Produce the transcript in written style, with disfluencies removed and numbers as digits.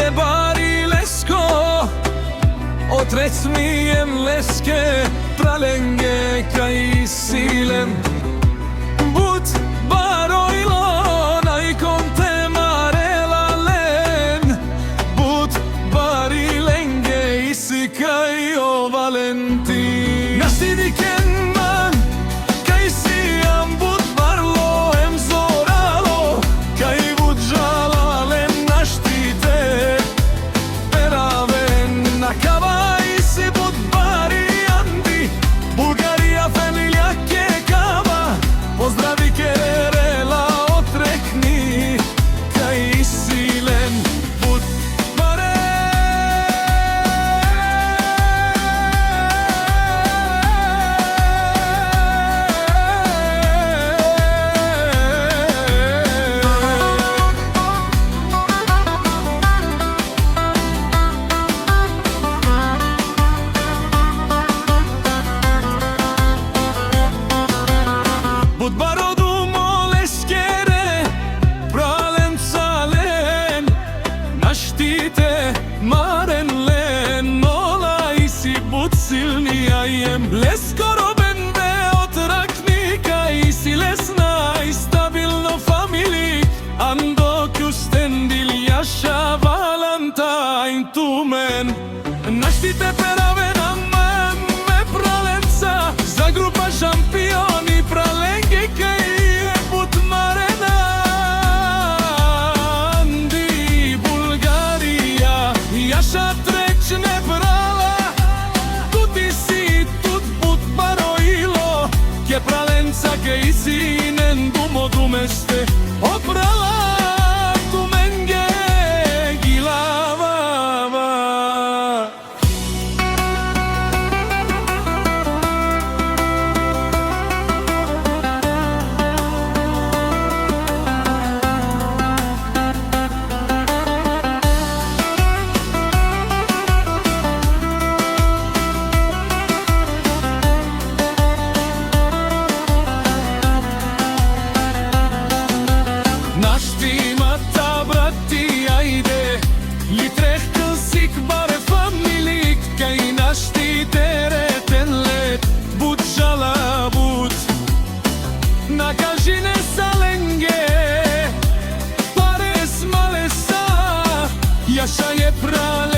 je bari lesko, otrec mi jem leske, pralenge kaj silen. But barojlo najkom te marela len, but bari lenge isi kaj o Valentin. Nastidi kenman kaj si jam but barlo em zoralo, kaj but žalalen naštite peraven na kavaj si but bari andi, Bulgarija familija ke kava, pozdravi kerela otrekni kaj silen. But bare But barodu moleskere, pralen salen, naštite maren len, mola isi but silnija jem. Leskoro bende otrakni kaj isi lesna i stabilno famili, ando kustendil jaša Valentine tu men. Naštite peraven amen me pralenca, za grupa šampioni pralenge kaj je but marena andi, Bulgarija jaša trečne prala, tuti si tut but barojilo, ke pralenca ke isinen dumo dumeste oprala tu menge gilava. Naštimata brati ajde, li trehkel sik bare familik, kaj naštite reten let, but žala but. Nakažine salenge, pare smale sa, jaša je prale